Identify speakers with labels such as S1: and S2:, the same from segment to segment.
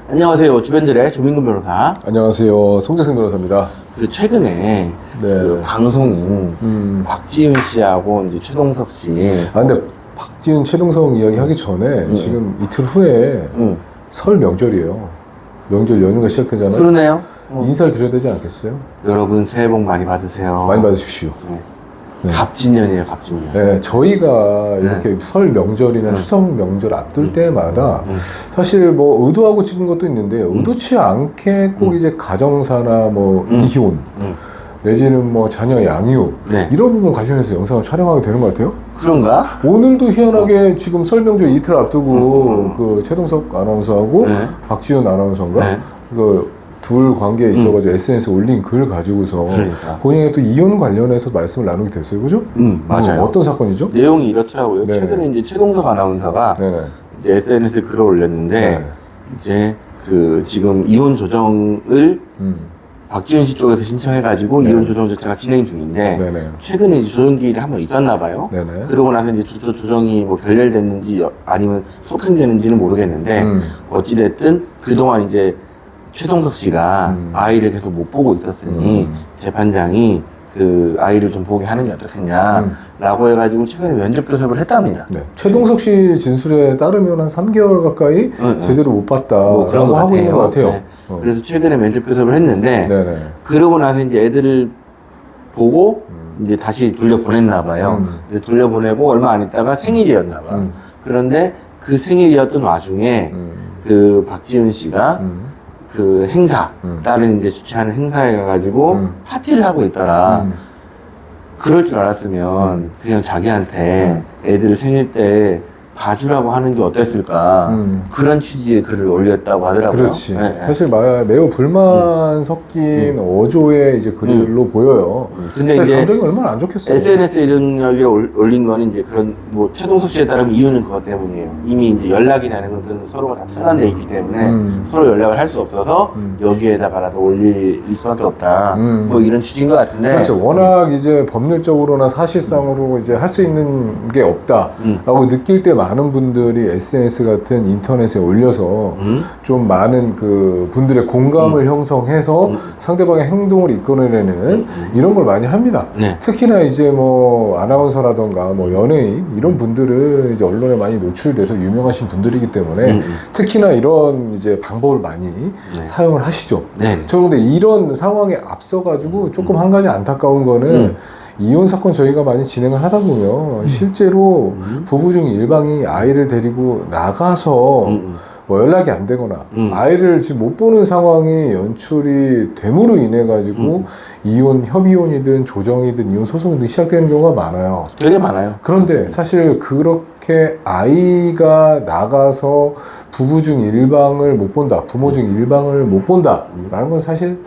S1: 안녕하세요. 주변들의 조민근 변호사.
S2: 안녕하세요. 송재승 변호사입니다.
S1: 최근에 그 방송인 박지윤 씨하고 이제 최동석 씨.
S2: 근데 박지윤, 최동석 이야기 하기 전에 지금 이틀 후에 설 명절이에요. 명절 연휴가 시작되잖아요.
S1: 그러네요.
S2: 인사를 드려야 되지 않겠어요?
S1: 여러분 새해 복 많이 받으세요.
S2: 많이 받으십시오.
S1: 네. 갑진년이에요, 갑진년.
S2: 네, 저희가 이렇게 설 명절이나 추석 명절 앞둘 때마다 사실 뭐 의도하고 찍은 것도 있는데 의도치 않게 꼭 이제 가정사나 뭐 이혼 내지는 뭐 자녀 양육 이런 부분 관련해서 영상을 촬영하게 되는 것 같아요.
S1: 그런가?
S2: 오늘도 희한하게 지금 설 명절 이틀 앞두고 그 최동석 아나운서하고 박지윤 아나운서인가 그 둘 관계에 있어가지고 SNS에 올린 글 가지고서 본인이 또 이혼 관련해서 말씀을 나누게 됐어요, 그죠?
S1: 맞아요.
S2: 어떤 사건이죠?
S1: 내용이 이렇더라고요.
S2: 네네.
S1: 최근에 이제 최동석 아나운서가 이제 SNS에 글을 올렸는데 이제 그 지금 이혼 조정을 박지윤 씨 쪽에서 신청해가지고 이혼 조정 절차가 진행 중인데 최근에 이제 조정기일이 한 번 있었나 봐요. 그러고 나서 이제 조정이 뭐 결렬됐는지 아니면 속행되는지는 모르겠는데 어찌됐든 그동안 이제 최동석 씨가 아이를 계속 못 보고 있었으니 재판장이 그 아이를 좀 보게 하는 게 어떻겠냐라고 해가지고 최근에 면접 교섭을 했답니다.
S2: 최동석 씨 진술에 따르면 한 3개월 가까이 제대로 못 봤다라고
S1: 그런 거
S2: 하고 있는 것 같아요.
S1: 그래서 최근에 면접 교섭을 했는데 그러고 나서 이제 애들을 보고 이제 다시 돌려보냈나 봐요. 돌려보내고 얼마 안 있다가 생일이었나 봐. 그런데 그 생일이었던 와중에 그 박지윤 씨가 그 행사, 다른 이제 주최하는 행사에 가가지고 파티를 하고 있더라. 그럴 줄 알았으면 그냥 자기한테 애들 생일 때 봐주라고 하는 게 어땠을까. 그런 취지의 글을 올렸다고 하더라고요.
S2: 그렇지. 사실 매우 불만 섞인 어조의 이제 글로 보여요.
S1: 근데 이제
S2: 감정이 얼마나 안 좋겠어요.
S1: SNS에 이런 이야기를 올린 거는 이제 그런 뭐 최동석 씨에 따르면 이유는 그것 때문이에요. 이미 이제 연락이라는 것들은 서로가 다 차단돼 있기 때문에 서로 연락을 할 수 없어서 여기에다가라도 올릴 수밖에 없다. 뭐 이런 취지인 것 같은데.
S2: 그렇죠. 워낙 이제 법률적으로나 사실상으로 이제 할 수 있는 게 없다라고 느낄 때 많은 분들이 SNS 같은 인터넷에 올려서 좀 많은 그 분들의 공감을 형성해서 상대방의 행동을 이끌어내는 이런 걸 많이 합니다. 특히나 이제 뭐 아나운서라던가 뭐 연예인 이런 분들은 이제 언론에 많이 노출돼서 유명하신 분들이기 때문에 특히나 이런 이제 방법을 많이 사용을 하시죠. 저는 근데 이런 상황에 앞서가지고 조금 한 가지 안타까운 거는 이혼 사건 저희가 많이 진행을 하다 보면 실제로 부부 중 일방이 아이를 데리고 나가서 뭐 연락이 안 되거나 아이를 지금 못 보는 상황이 연출이 됨으로 인해 가지고 이혼, 협의혼이든 조정이든 이혼 소송이든 시작되는 경우가 많아요.
S1: 되게 많아요.
S2: 그런데 사실 그렇게 아이가 나가서 부부 중 일방을 못 본다, 부모 중 일방을 못 본다 라는 건 사실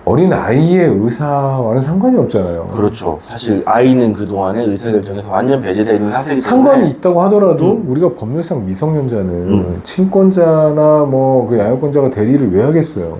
S2: 어린 아이의 의사와는 상관이 없잖아요.
S1: 그렇죠. 사실 아이는 그동안에 의사결정에서 완전 배제되어 있는 상태이기 때문에
S2: 상관이 있다고 하더라도 우리가 법률상 미성년자는 친권자나 뭐 그 양육권자가 대리를 왜 하겠어요.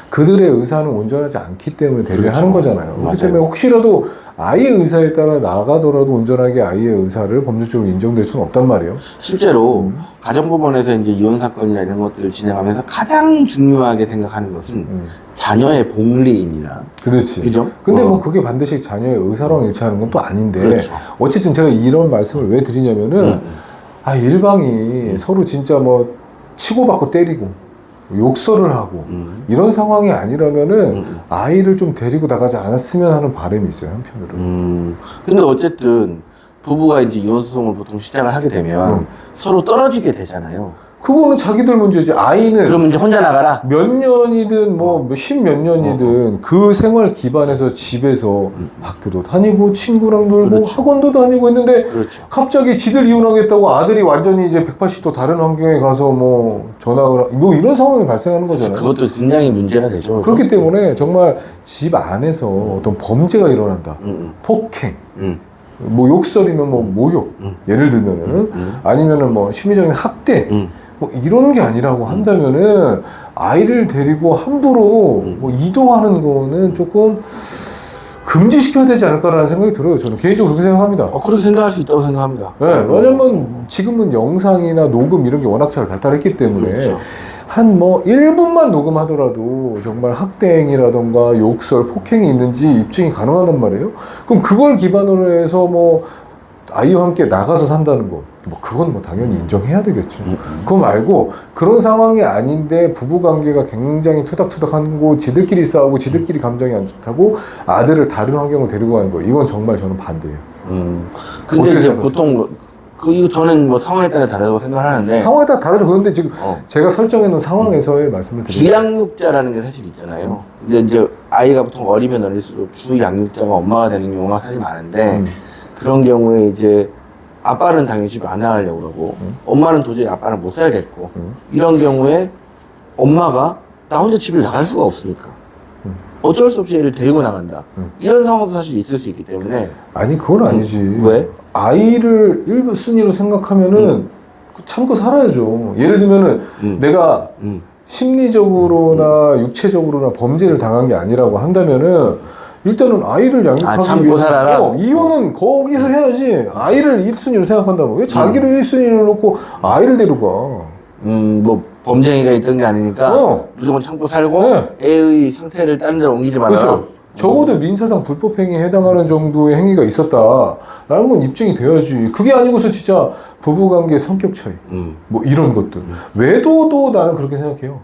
S2: 그들의 의사는 온전하지 않기 때문에 대리를 하는 거잖아요. 그렇기 때문에 혹시라도 아이의 의사에 따라 나가더라도 온전하게 아이의 의사를 법률적으로 인정될 수는 없단 말이에요.
S1: 실제로 가정법원에서 이제 이혼 사건이나 이런 것들을 진행하면서 가장 중요하게 생각하는 것은 자녀의 복리입니다.
S2: 그렇지.
S1: 그죠?
S2: 근데 뭐 그게 반드시 자녀의 의사랑 일치하는 건 또 아닌데.
S1: 그렇죠.
S2: 어쨌든 제가 이런 말씀을 왜 드리냐면은, 일방이 서로 진짜 뭐 치고받고 때리고, 욕설을 하고, 이런 상황이 아니라면은 아이를 좀 데리고 나가지 않았으면 하는 바람이 있어요, 한편으로.
S1: 근데 어쨌든 부부가 이제 이혼 소송을 보통 시작을 하게 되면 서로 떨어지게 되잖아요.
S2: 그거는 자기들 문제지. 아이는
S1: 그러면 이제 혼자 나가라.
S2: 몇 년이든 뭐 십몇 년이든 그 생활 기반에서 집에서 학교도 다니고 친구랑 놀고 학원도 다니고 했는데 갑자기 지들 이혼하겠다고 아들이 완전히 이제 180도 다른 환경에 가서 뭐 전학을 뭐 이런 상황이 발생하는 거잖아요.
S1: 그것도 굉장히 문제가 되죠.
S2: 그렇기 때문에 정말 집 안에서 어떤 범죄가 일어난다. 폭행. 뭐 욕설이면 뭐 모욕. 예를 들면은 아니면은 뭐 심리적인 학대. 뭐 이런 게 아니라고 한다면은 아이를 데리고 함부로 뭐 이동하는 거는 조금 금지시켜야 되지 않을까라는 생각이 들어요. 저는 개인적으로 그렇게 생각합니다.
S1: 그렇게 생각할 수 있다고 생각합니다.
S2: 네, 왜냐면 지금은 영상이나 녹음 이런 게 워낙 잘 발달했기 때문에 한 뭐 1분만 녹음하더라도 정말 학대행위라던가 욕설, 폭행이 있는지 입증이 가능하단 말이에요. 그럼 그걸 기반으로 해서 뭐 아이와 함께 나가서 산다는 거, 뭐 그건 뭐 당연히 인정해야 되겠죠. 그거 말고 그런 상황이 아닌데 부부 관계가 굉장히 투닥투닥하고 지들끼리 싸우고 지들끼리 감정이 안 좋다고 아들을 다른 환경으로 데리고 가는 거, 이건 정말 저는 반대예요.
S1: 근데 이제 생각하세요? 보통 이거 저는 뭐 상황에 따라 다르다고 생각하는데
S2: 상황에 따라 다르죠. 그런데 지금 제가 설정해 놓은 상황에서의 말씀을 드리면
S1: 주양육자라는 게 사실 있잖아요. 근데 이제 아이가 보통 어리면 어릴수록 주양육자가 엄마가 되는 경우가 사실 많은데 그런 경우에 이제 아빠는 당연히 집에 안 나가려고 그러고 엄마는 도저히 아빠랑 못 살겠고 이런 경우에 엄마가 나 혼자 집을 나갈 수가 없으니까 어쩔 수 없이 애를 데리고 나간다. 이런 상황도 사실 있을 수 있기 때문에.
S2: 아니 그건 아니지.
S1: 왜?
S2: 아이를 1순위로 생각하면은 참고 살아야죠. 예를 들면은 내가 심리적으로나 육체적으로나 범죄를 당한 게 아니라고 한다면은 일단은 아이를 양육하기
S1: 참고
S2: 위해서
S1: 살아라?
S2: 이혼은 거기서 해야지. 아이를 1순위로 생각한다면 왜 자기를 1순위로 놓고 아이를 데리고 가?
S1: 뭐 범죄행위가 있던 게 아니니까 무조건 참고 살고 애의 상태를 다른 데로 옮기지 말아라.
S2: 그렇죠. 적어도 민사상 불법행위에 해당하는 정도의 행위가 있었다라는 건 입증이 돼야지. 그게 아니고서 진짜 부부관계 성격 차이 뭐 이런 것들 외도도 나는 그렇게 생각해요.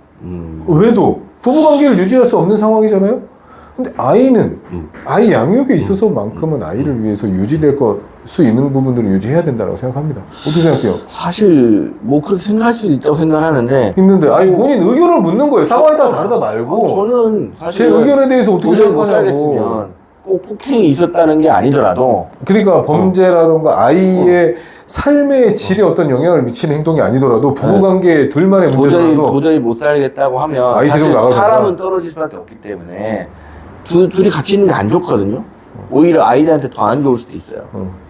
S2: 외도 부부관계를 유지할 수 없는 상황이잖아요. 근데 아이는 아이 양육에 있어서만큼은 아이를 위해서 유지될 수 있는 부분들을 유지해야 된다고 생각합니다. 어떻게 생각해요?
S1: 사실 뭐 그렇게 생각할 수도 있다고 생각하는데
S2: 있는데 아니 본인 의견을 묻는 거예요. 상황에 따라 다르다 말고
S1: 저는
S2: 제
S1: 사실
S2: 의견에 대해서 어떻게
S1: 도저히 못
S2: 생각하냐고.
S1: 살겠으면 꼭 폭행이 있었다는 게 아니더라도
S2: 그러니까 범죄라던가 아이의 삶의 질에 어떤 영향을 미치는 행동이 아니더라도 부부관계 둘만의 문제라도
S1: 도저히 못 살겠다고 하면
S2: 아이
S1: 사실
S2: 데리고 나가잖아.
S1: 사람은 떨어질 수밖에 없기 때문에 둘이 같이 있는 게 안 좋거든요. 오히려 아이들한테 더 안 좋을 수도 있어요.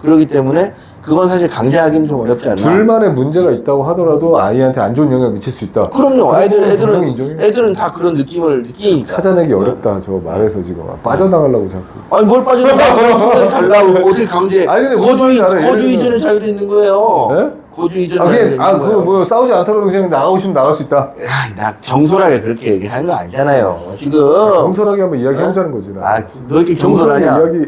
S1: 그렇기 때문에 그건 사실 강제하기는 좀 어렵지 않나.
S2: 둘만의 문제가 있다고 하더라도 아이한테 안 좋은 영향을 미칠 수 있다.
S1: 그럼요.
S2: 분명히 인정해요.
S1: 애들은 다 그런 느낌을 느끼니까.
S2: 찾아내기 어렵다. 저 말해서 지금 빠져나가려고 자꾸.
S1: 아니 뭘 빠져나가? 순간이 달라고 어떻게 강제?
S2: 아니, 근데 무슨 말인지 알아요.
S1: 거주 이전에 자유도 있는 거예요.
S2: 네?
S1: 거주 이전에 자유도 있는 거예요.
S2: 그거 뭐 싸우지 않더라도 그냥 나가고 싶으면 나갈 수 있다.
S1: 야, 나 정솔하게 그렇게 얘기하는 거 아니잖아요. 지금.
S2: 경솔하게 한번 이야기 해보자는 거지. 나.
S1: 아, 너 이렇게 경솔하냐?
S2: 이야기.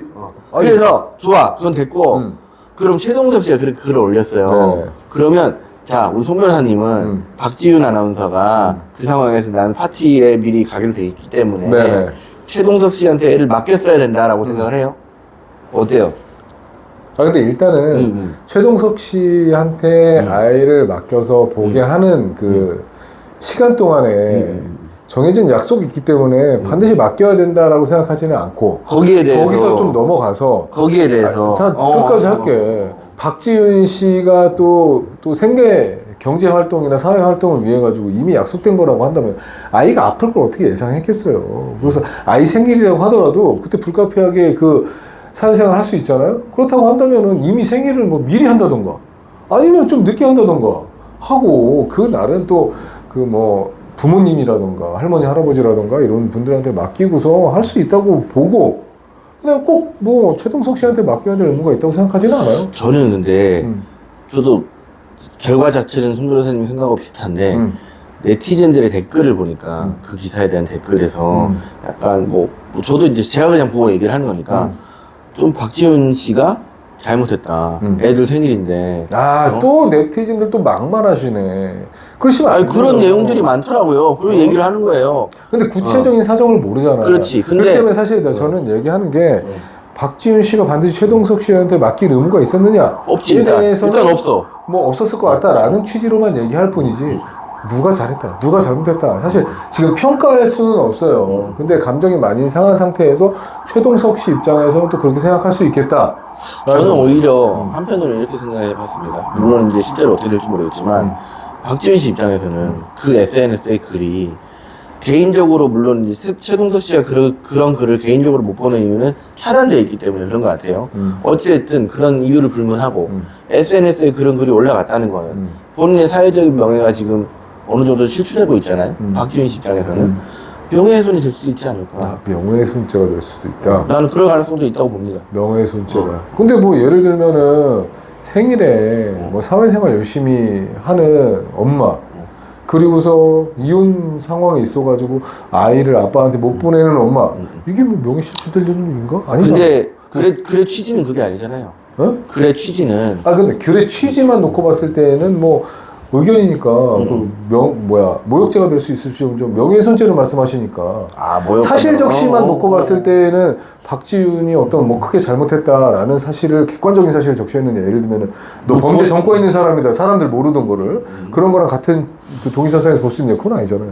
S1: 그래서 좋아, 그건 됐고. 그럼 최동석 씨가 그렇게 글을 올렸어요.
S2: 네.
S1: 그러면 자, 우리 송 변호사님은 박지윤 아나운서가 그 상황에서 나는 파티에 미리 가기로 돼 있기 때문에
S2: 네.
S1: 최동석 씨한테 애를 맡겼어야 된다라고 생각을 해요. 어때요?
S2: 아 근데 일단은 최동석 씨한테 아이를 맡겨서 보게 하는 그 시간 동안에 정해진 약속이 있기 때문에 반드시 맡겨야 된다라고 생각하지는 않고
S1: 거기에 대해서
S2: 거기서 좀 넘어가서
S1: 거기에 대해서
S2: 다 끝까지 할게. 박지윤 씨가 또 생계 경제 활동이나 사회 활동을 위해 가지고 이미 약속된 거라고 한다면 아이가 아플 걸 어떻게 예상했겠어요. 그래서 아이 생일이라고 하더라도 그때 불가피하게 그 사회생활 할 수 있잖아요. 그렇다고 한다면은 이미 생일을 뭐 미리 한다던가 아니면 좀 늦게 한다던가 하고 그 날은 또 그 뭐 부모님이라던가 할머니 할아버지라던가 이런 분들한테 맡기고서 할 수 있다고 보고 그냥 꼭 뭐 최동석 씨한테 맡겨야 될 의무가 있다고 생각하지는 않아요.
S1: 저는 근데 저도 결과 자체는 송 변호사님 생각하고 비슷한데 네티즌들의 댓글을 보니까 그 기사에 대한 댓글에서 약간 뭐 저도 이제 제가 그냥 보고 얘기를 하는 거니까 좀 박지훈 씨가 잘못했다. 애들 생일인데.
S2: 또 네티즌들 또 막말하시네. 그러시면
S1: 아니, 그런 내용들이 많더라고요. 그런 얘기를 하는 거예요.
S2: 근데 구체적인 사정을 모르잖아요.
S1: 그렇지. 근데
S2: 그렇기 때문에 사실 저는 얘기하는 게 박지윤 씨가 반드시 최동석 씨한테 맡길 의무가 있었느냐?
S1: 없지. 일단 없어.
S2: 뭐 없었을 것 같다라는 취지로만 얘기할 뿐이지. 누가 잘했다, 누가 잘못했다. 사실 지금 평가할 수는 없어요. 근데 감정이 많이 상한 상태에서 최동석 씨 입장에서는 또 그렇게 생각할 수 있겠다.
S1: 저는 오히려 한편으로 이렇게 생각해 봤습니다. 물론 이제 실제로 어떻게 될지 모르겠지만 박지윤 씨 입장에서는 그 SNS의 글이 개인적으로 물론 이제 최동석 씨가 그런 글을 개인적으로 못 보는 이유는 차단되어 있기 때문에 그런 것 같아요. 어찌됐든 그런 이유를 불문하고 SNS에 그런 글이 올라갔다는 거는 본인의 사회적인 명예가 지금 어느 정도 실추되고 있잖아요. 박지윤 씨 입장에서는 명예훼손이 될 수도 있지 않을까.
S2: 명예훼손죄가 될 수도 있다.
S1: 나는 그럴 가능성도 있다고 봅니다.
S2: 명예훼손죄가. 근데 뭐 예를 들면은 생일에 뭐 사회생활 열심히 하는 엄마 그리고서 이혼 상황에 있어가지고 아이를 아빠한테 못 보내는 엄마. 이게 뭐 명예실추될 일인가? 아니잖아.
S1: 근데 그래 취지는 그게 아니잖아요.
S2: 어?
S1: 그래 취지는.
S2: 근데 글의 취지만 놓고 봤을 때는 뭐 의견이니까 모욕죄가 될 수 있을지 좀 명예훼손죄를 말씀하시니까 사실적시만 놓고 봤을 때는 박지윤이 어떤 뭐 크게 잘못했다라는 사실을 객관적인 사실을 적시했느냐. 예를 들면은 너 범죄 전과 있는 사람이다. 사람들 모르던 거를 그런 거랑 같은 그 동의선상에서 볼 수 있는 그건 아니잖아요.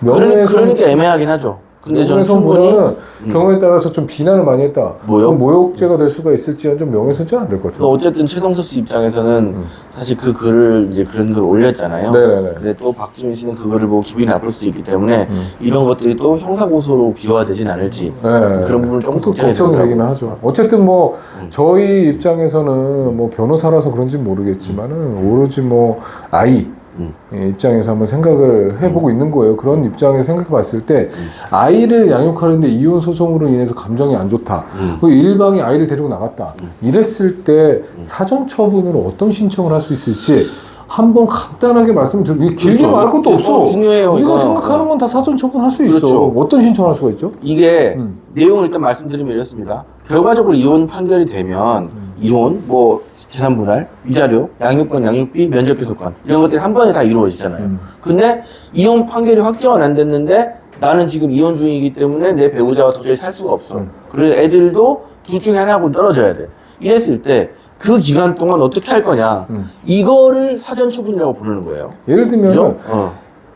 S1: 그러니까 애매하긴 하죠. 근데 저는 충분히
S2: 경우에 따라서 좀 비난을 많이 했다. 모욕죄가 될 수가 있을지언정 명예훼손죄는 안 될 것 같아요.
S1: 어쨌든 최동석 씨 입장에서는 사실 그 글을 이제 그런 글을 올렸잖아요.
S2: 네네네.
S1: 근데 또 박지윤 씨는 그거를 보고 기분이 나쁠 수 있기 때문에 이런 것들이 또 형사고소로 비화되진 않을지 그런 부분을 조금
S2: 걱정이 되기는 하죠. 어쨌든 뭐 저희 입장에서는 뭐 변호사라서 그런지 모르겠지만은 오로지 뭐 아이 입장에서 한번 생각을 해보고 있는 거예요. 그런 입장에서 생각해 봤을 때 아이를 양육하는데 이혼 소송으로 인해서 감정이 안 좋다. 그 일방이 아이를 데리고 나갔다. 이랬을 때 사전 처분으로 어떤 신청을 할 수 있을지 한번 간단하게 말씀드리고 길게
S1: 그렇죠.
S2: 말할 것도 없어.
S1: 중요해요.
S2: 우리가 생각하는 건 다 사전 처분할 수 있어.
S1: 그렇죠.
S2: 어떤 신청할 수가 있죠?
S1: 이게 내용을 일단 말씀드리면 이렇습니다. 결과적으로 이혼 판결이 되면 이혼, 뭐 재산 분할, 위자료, 양육권, 양육비, 면접교섭권 이런 것들이 한 번에 다 이루어지잖아요. 근데 이혼 판결이 확정은 안 됐는데 나는 지금 이혼 중이기 때문에 내 배우자와 도저히 살 수가 없어. 그래서 애들도 둘 중에 하나하고 떨어져야 돼. 이랬을 때 그 기간 동안 어떻게 할 거냐. 이거를 사전처분이라고 부르는 거예요.
S2: 예를 들면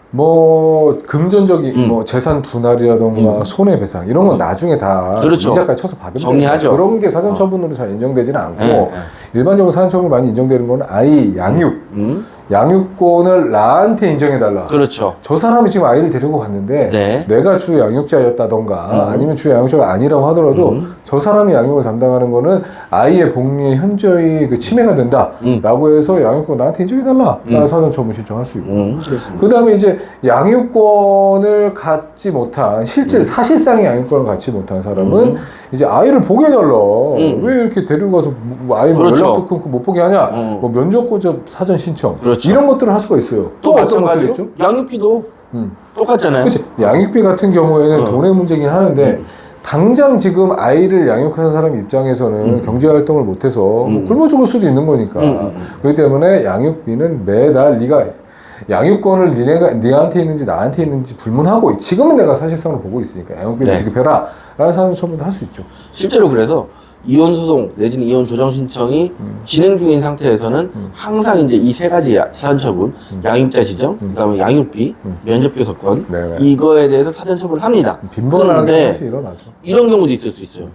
S2: 뭐 금전적인 뭐 재산 분할이라던가 손해배상 이런 건 나중에 다
S1: 그렇죠.
S2: 이자까지 쳐서 받으면
S1: 정리하죠.
S2: 그런 게 사전처분으로 잘 인정되지는 않고 일반적으로 사전처분 많이 인정되는 건 아이 양육 양육권을 나한테 인정해달라.
S1: 그렇죠.
S2: 저 사람이 지금 아이를 데리고 갔는데
S1: 네.
S2: 내가 주 양육자였다던가 아니면 주 양육자가 아니라고 하더라도 저 사람이 양육을 담당하는 거는 아이의 복리의 현저히 그 침해가 된다라고 해서 양육권 나한테 인정해달라. 라는 사전처분 신청할 수 있고. 그 다음에 이제 양육권을 갖지 못한 실제 사실상의 양육권을 갖지 못한 사람은 이제 아이를 보게 해달라. 왜 이렇게 데리고 가서 뭐 아이
S1: 그렇죠.
S2: 연락도 끊고 못 보게 하냐. 뭐 면접고접 사전 신청.
S1: 그렇죠.
S2: 이런 것들을 할 수가 있어요. 또 어떤 것들이 있죠?
S1: 양육비도 똑같잖아요.
S2: 그렇지. 양육비 같은 경우에는 돈의 문제긴 하는데 당장 지금 아이를 양육하는 사람 입장에서는 경제활동을 못해서 뭐 굶어 죽을 수도 있는 거니까. 그렇기 때문에 양육비는 매달 네가 양육권을 니한테 있는지 나한테 있는지 불문하고 지금은 내가 사실상으로 보고 있으니까 양육비를 지급해라 라는 사전처분도 할 수 있죠.
S1: 실제로 그래서 이혼 소송 내지는 이혼 조정 신청이 진행 중인 상태에서는 항상 이제 이 세 가지 사전처분, 양육자 지정, 그다음에 양육비, 면접교섭권 이거에 대해서 사전처분을 합니다.
S2: 빈번하게 사실 일어나죠.
S1: 이런 경우도 있을 수 있어요.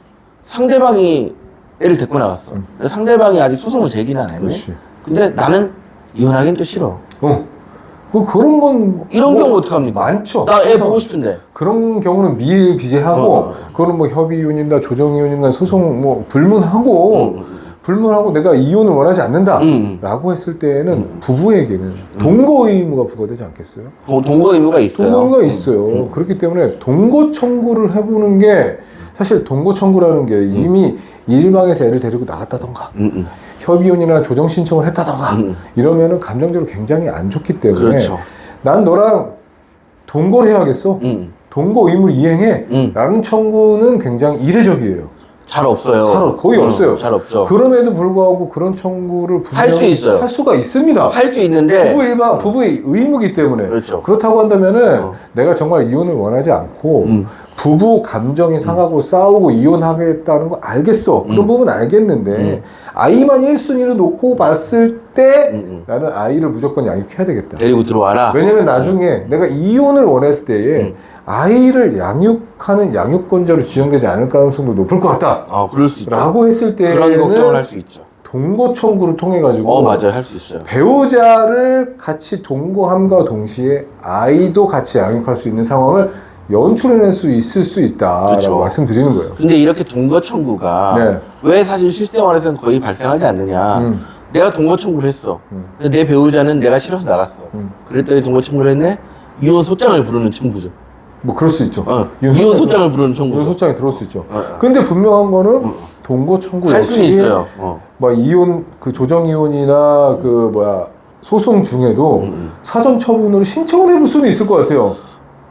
S1: 상대방이 애를 데리고 나갔어. 상대방이 아직 소송을 제기는 안 했네.
S2: 그렇지.
S1: 근데 나는 이혼하긴 또 싫어.
S2: 그런 건
S1: 이런 경우 어떡합니까?
S2: 많죠.
S1: 나 애 보고 싶은데.
S2: 그런 경우는 미비재하고 그거는 뭐 협의이혼이나 조정이혼이나 소송 뭐 불문하고 내가 이혼을 원하지 않는다라고 했을 때는 부부에게는 동거 의무가 부과되지 않겠어요?
S1: 동거 의무가 있어요.
S2: 동거 의무가 있어요. 그렇기 때문에 동거 청구를 해보는 게 사실 동거 청구라는 게 이미 일방에서 애를 데리고 나갔다던가 협의혼이나 조정 신청을 했다던가 이러면은 감정적으로 굉장히 안 좋기 때문에
S1: 그렇죠.
S2: 난 너랑 동거를 해야겠어. 동거 의무를 이행해. 라는 청구는 굉장히 이례적이에요.
S1: 잘 없어요.
S2: 거의 없어요.
S1: 잘 없죠.
S2: 그럼에도 불구하고 그런 청구를
S1: 할 수 있어요.
S2: 할 수가 있습니다.
S1: 할 수 있는데
S2: 부부의 의무이기 때문에.
S1: 그렇죠.
S2: 그렇다고 한다면은 내가 정말 이혼을 원하지 않고 부부 감정이 상하고 싸우고 이혼하겠다는 거 알겠어. 그런 부분 알겠는데 아이만 1순위로 놓고 봤을 때 나는 아이를 무조건 양육해야 되겠다.
S1: 데리고 들어와라.
S2: 왜냐면 나중에 내가 이혼을 원했을 때에 아이를 양육하는 양육권자로 지정되지 않을 가능성도 높을 것 같다.
S1: 그럴 수 있죠.
S2: 라고 했을 때는
S1: 그런 걱정을 할 수 있죠.
S2: 동거 청구를 통해 가지고
S1: 맞아요. 할 수 있어요.
S2: 배우자를 같이 동거함과 동시에 아이도 같이 양육할 수 있는 상황을 연출해낼 수 있을 수 있다라고
S1: 그렇죠.
S2: 말씀드리는 거예요.
S1: 근데 이렇게 동거 청구가 왜 사실 실생활에서는 거의 발생하지 않느냐. 내가 동거 청구를 했어. 근데 내 배우자는 내가 싫어서 나갔어. 그랬더니 동거 청구를 했네. 이혼 소장을 부르는 청구죠.
S2: 뭐 그럴 수 있죠.
S1: 이혼 소장을 부르는 청구.
S2: 이혼 소장이 들어올 수 있죠. 근데 분명한 거는 동거 청구
S1: 할 수는
S2: 역시
S1: 있어요.
S2: 뭐 이혼 그 조정 이혼이나 그 소송 중에도 사전 처분으로 신청을 해볼 수는 있을 것 같아요.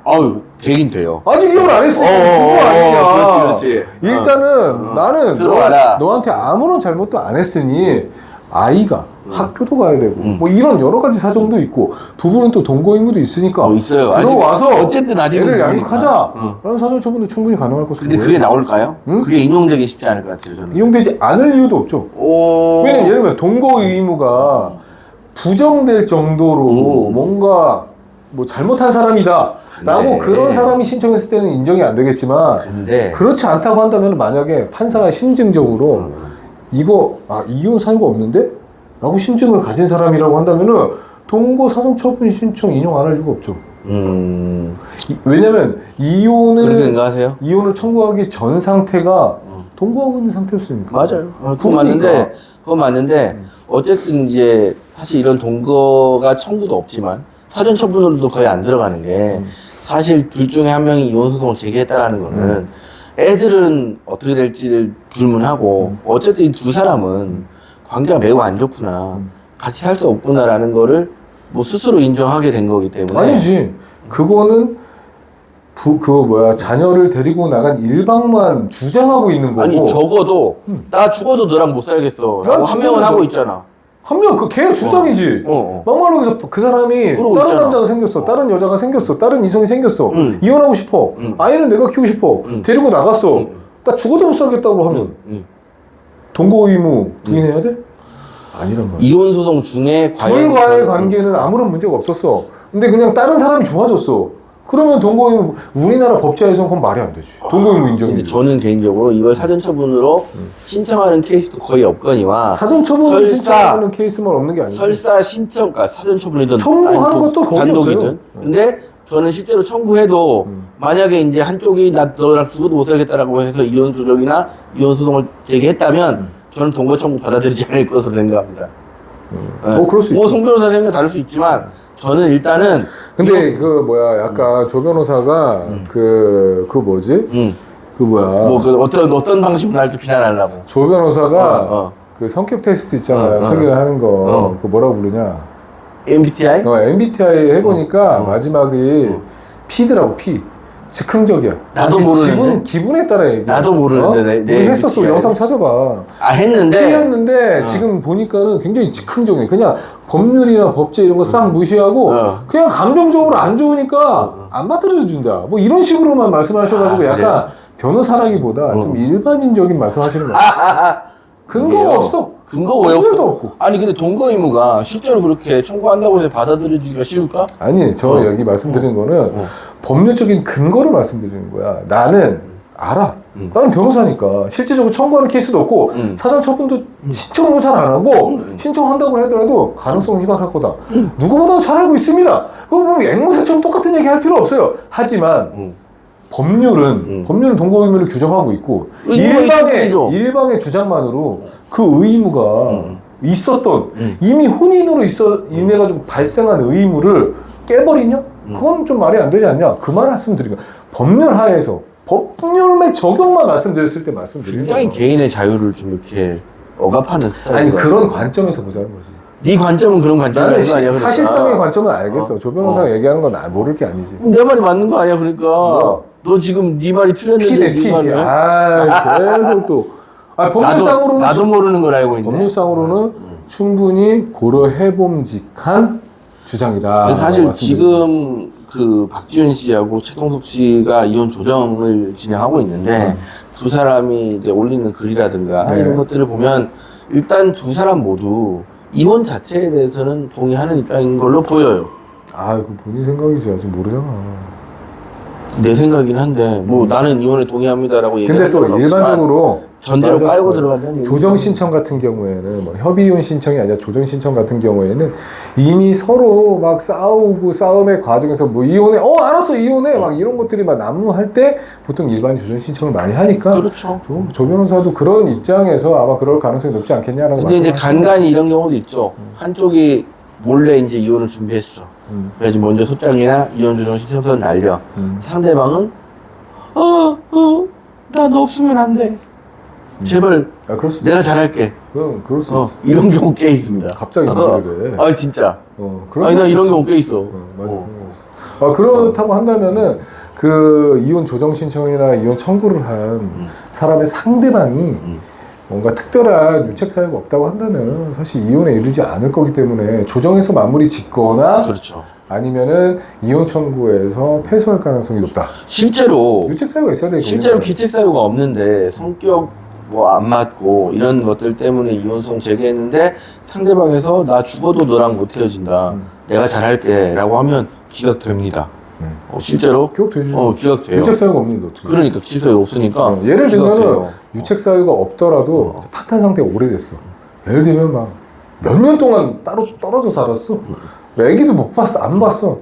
S1: 아유, 되긴 돼요.
S2: 아직 이혼 안 했으니까 그거 아니냐.
S1: 그렇지.
S2: 일단은 나는
S1: 들어와라.
S2: 너한테 아무런 잘못도 안 했으니 아이가 학교도 가야 되고 뭐 이런 여러 가지 사정도 있고 부부는 또 동거 의무도 있으니까
S1: 있어요.
S2: 들어와서
S1: 어쨌든 아직은
S2: 애를
S1: 부부니까.
S2: 양육하자라는 사전 처분도 충분히 가능할 것으로
S1: 근데
S2: 보여요.
S1: 그게 나올까요?
S2: 응?
S1: 그게 인용되기 쉽지 않을 것 같아요, 저는.
S2: 이용되지 않을 이유도 없죠. 왜냐면 예를 들면 동거 의무가 부정될 정도로 뭔가 뭐 잘못한 사람이다 라고
S1: 네.
S2: 그런 사람이 신청했을 때는 인정이 안 되겠지만
S1: 근데
S2: 그렇지 않다고 한다면 만약에 판사가 심증적으로 이거 이혼 사유가 없는데? 라고 심증을 가진 사람이라고 한다면은 동거 사전 처분 신청 인용 안 할 이유가 없죠. 왜냐면
S1: 그렇게 생각하세요?
S2: 이혼을 청구하기 전 상태가 동거하고 있는 상태였으니까.
S1: 맞아요. 그건 맞는데 어쨌든 이제 사실 이런 동거가 청구도 없지만 사전 처분으로도 거의 안 들어가는 게 사실 둘 중에 한 명이 이혼 소송을 제기했다라는 거는 애들은 어떻게 될지를 불문하고 어쨌든 이 두 사람은 관계가 매우 안 좋구나, 같이 살 수 없구나라는 거를 뭐 스스로 인정하게 된 거기 때문에.
S2: 아니지. 그거는 자녀를 데리고 나간 일방만 주장하고 있는 거고.
S1: 아니 적어도 나 죽어도 너랑 못 살겠어 라고 한 명은 하고 있잖아.
S2: 한 명, 걔 주장이지. 막말로 해서 그 사람이 다른
S1: 있잖아.
S2: 남자가 생겼어, 다른 여자가 생겼어, 다른 이성이 생겼어. 이혼하고 싶어. 아이는 내가 키우고 싶어. 데리고 나갔어. 나 죽어도 못 살겠다고 하면 동거 의무 부인해야 돼? 아니란 말이야.
S1: 이혼 소송 중에
S2: 둘과의 관계는 아무런 문제가 없었어. 근데 그냥 다른 사람이 좋아졌어. 그러면 동거 의무, 우리나라 법제에서는 그건 말이 안 되지. 동거 의무
S1: 근데
S2: 인정이.
S1: 저는 개인적으로 이걸 사전 처분으로 신청하는 케이스도 거의 없거니와
S2: 사전 처분을 신청하는 케이스만 없는 게 아니지.
S1: 설사 신청, 그러니까 사전 처분이든
S2: 청구하는
S1: 아니,
S2: 것도 거의
S1: 단독이든.
S2: 없어요.
S1: 근데 저는 실제로 청구해도 만약에 이제 한쪽이 나 너랑 죽어도 못 살겠다라고 해서 이혼 조정이나 이혼 소송을 제기했다면 저는 동거 청구 받아들이지 않을 것으로 생각합니다.
S2: 뭐 그럴 수
S1: 뭐
S2: 있죠.
S1: 송 변호사 생각 다를 수 있지만 저는 일단은
S2: 근데 아까 조 변호사가
S1: 어떤 방식으로 날 또 비난하려고.
S2: 조 변호사가 그 성격 테스트 있잖아요. 설계를 하는 거. 그 뭐라고 부르냐.
S1: MBTI?
S2: MBTI 해보니까 마지막이 P더라고, P. 즉흥적이야.
S1: 나도 모르는데.
S2: 기분에 따라 얘기해.
S1: 나도 모르는데, 내
S2: 우리 했었어.
S1: MBTI.
S2: 영상 찾아봐.
S1: 했는데.
S2: P였는데 지금 보니까는 굉장히 즉흥적이야. 그냥 법률이나 법제 이런 거 싹 무시하고 그냥 감정적으로 안 좋으니까 안 받아들여준다. 뭐 이런 식으로만 말씀하셔가지고 약간 변호사라기보다 좀 일반인적인 말씀하시는 거야. 근거가 없어.
S1: 근거가 왜 없어?
S2: 없고.
S1: 아니 근데 동거 의무가 실제로 그렇게 청구한다고 해서 받아들여지기가 쉬울까?
S2: 아니 저 여기 말씀드리는 거는 법률적인 근거를 말씀드리는 거야. 나는 알아. 나는 변호사니까 실질적으로 청구하는 케이스도 없고 사전 처분도 신청도 잘 안 하고 신청한다고 하더라도 가능성은 희박할 거다. 누구보다도 잘 알고 있습니다. 그거 뭐 앵무새처럼 똑같은 얘기 할 필요 없어요. 하지만 법률은 동거 의무를 규정하고 있고 일방의 주장만으로 그 의무가 있었던 이미 혼인으로 인해가지고 발생한 의무를 깨버리냐? 그건 좀 말이 안 되지 않냐? 그 말씀드리고 법률 하에서 법률의 적용만 말씀드렸을 때 말씀드리는
S1: 굉장히
S2: 거예요.
S1: 개인의 자유를 좀 이렇게 억압하는 스타일.
S2: 아니 그런 관점에서 보자는 거지.
S1: 네 관점은 그런 관점이
S2: 나는
S1: 아닌 거 아니야? 그러니까.
S2: 사실상의 관점은 알겠어. 조 변호사가 얘기하는 건 모를 게 아니지.
S1: 내 말이 맞는 거 아니야? 그러니까
S2: 뭐야?
S1: 너 지금 네 말이 틀렸는데
S2: 피대 피.
S1: 네 말은
S2: 계속 또. 법률상으로는
S1: 나도 모르는 걸 알고 있네.
S2: 법률상으로는 충분히 고려해봄직한 주장이다.
S1: 근데 사실 지금 그 박지윤 씨하고 최동석 씨가 이혼 조정을 진행하고 있는데 두 사람이 이제 올리는 글이라든가 이런 것들을 보면 일단 두 사람 모두 이혼 자체에 대해서는 동의하는 입장인 걸로 보여요.
S2: 그 본인 생각이지. 아직 모르잖아.
S1: 내 생각이긴 한데 뭐 나는 이혼에 동의합니다라고
S2: 근데
S1: 얘기할
S2: 또
S1: 필요는
S2: 일반적으로
S1: 전제로 깔고 들어간다는
S2: 조정 신청 같은 경우에는 뭐 협의 이혼 신청이 아니라 조정 신청 같은 경우에는 이미 서로 막 싸우고 싸움의 과정에서 뭐 이혼해 알았어 이혼해 막 이런 것들이 막 난무할 때 보통 일반 조정 신청을 많이 하니까
S1: 그렇죠.
S2: 조 변호사도 그런 입장에서 아마 그럴 가능성이 높지 않겠냐라고
S1: 근데 이제
S2: 말씀하시는
S1: 간간히 이런 경우도 있죠. 한쪽이 몰래 이제 이혼을 준비했어. 그래서 먼저 소장이나 이혼 조정 신청서를 날려. 상대방은 나 너 없으면 안 돼. 제발
S2: 그럴 수
S1: 내가 잘할게.
S2: 그럴 수 있어.
S1: 이런 경우 꽤 있습니다.
S2: 갑자기 인사를 해.
S1: 진짜.
S2: 그런
S1: 아니, 나
S2: 거
S1: 이런
S2: 있었지.
S1: 경우 꽤 있어.
S2: 맞아. 그렇다고 한다면은 그 이혼 조정 신청이나 이혼 청구를 한 사람의 상대방이 뭔가 특별한 유책 사유가 없다고 한다면은 사실 이혼에 이르지 않을 거기 때문에 조정에서 마무리 짓거나
S1: 그렇죠.
S2: 아니면은 이혼 청구에서 패소할 가능성이 높다.
S1: 실제로
S2: 유책 사유가 있어야 되겠
S1: 실제로 기책 사유가 없는데 성격 뭐 안 맞고 이런 것들 때문에 이혼성 제기했는데 상대방에서 나 죽어도 너랑 못 헤어진다. 내가 잘할게라고 하면 기각됩니다. 실제로
S2: 기각되지.
S1: 기각돼요.
S2: 유책 사유가 없는데 어떻게?
S1: 그러니까 기책 사유가 없으니까
S2: 예를 들면은
S1: 기각돼요.
S2: 유책 사유가 없더라도 파탄 상태가 오래됐어. 예를 들면 막 몇 년 동안 따로 떨어져 살았어. 애기도 못 봤어, 안 봤어.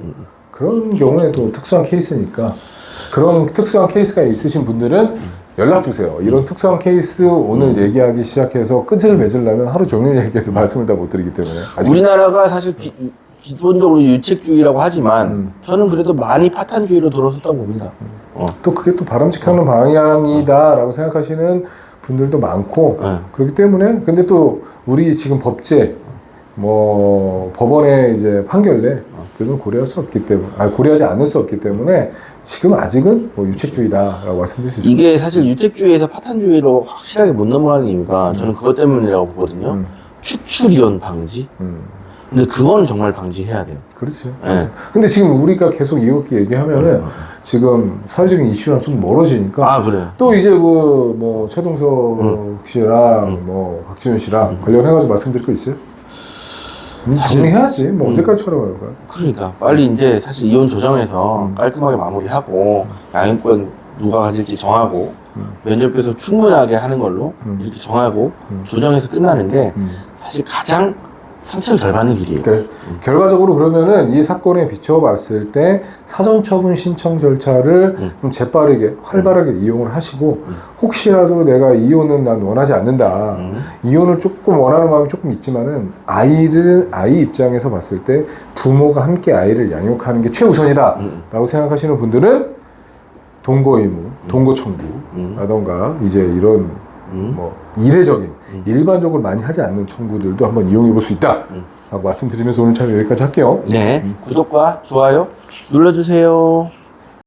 S2: 그런 경우에도 특수한 케이스니까 그런 특수한 케이스가 있으신 분들은 연락 주세요. 이런 특수한 케이스 오늘 얘기하기 시작해서 끝을 맺으려면 하루 종일 얘기해도 말씀을 다 못 드리기 때문에
S1: 우리나라가 사실 기본적으로 유책주의라고 하지만 저는 그래도 많이 파탄주의로 돌아섰다고 봅니다.
S2: 또 그게 또 바람직한 방향이다라고 생각하시는 분들도 많고 그렇기 때문에 근데 또 우리 지금 법제 뭐 법원의 이제 판결내 그건 고려할 수 없기 때문에 고려하지 않을 수 없기 때문에 지금 아직은 뭐 유책주의다라고 말씀드릴 수 있습니다.
S1: 이게 사실 유책주의에서 파탄주의로 확실하게 못 넘어가는 이유가 저는 그것 때문이라고 보거든요. 축출이혼 방지. 근데 그거는 정말 방지해야 돼요.
S2: 그렇지. 근데 지금 우리가 계속 이렇게 얘기하면은 지금 사회적인 이슈랑 좀 멀어지니까.
S1: 그래요.
S2: 또 이제 뭐 최동석 씨랑 뭐 박지훈 씨랑 관련해가지고 말씀드릴 거 있어요? 정리해야지. 뭐 언제까지 촬영할 거야?
S1: 그러니까 빨리 이제 사실 이혼 조정해서 깔끔하게 마무리하고 양육권 누가 가질지 정하고 면접에서 충분하게 하는 걸로 이렇게 정하고 조정해서 끝나는 게 사실 가장 상처를 덜 받는 길이에요.
S2: 그래. 결과적으로 그러면은 이 사건에 비춰봤을 때 사전처분 신청 절차를 좀 재빠르게 활발하게 이용을 하시고 혹시라도 내가 이혼은 난 원하지 않는다. 이혼을 조금 원하는 마음이 조금 있지만은 아이 입장에서 봤을 때 부모가 함께 아이를 양육하는 게 최우선이다라고 생각하시는 분들은 동거 의무, 동거 청구라던가 이제 이런 뭐 이례적인 일반적으로 많이 하지 않는 청구들도 한번 이용해 볼 수 있다 라고 말씀드리면서 오늘 촬영 여기까지 할게요.
S1: 네, 구독과 좋아요 눌러주세요.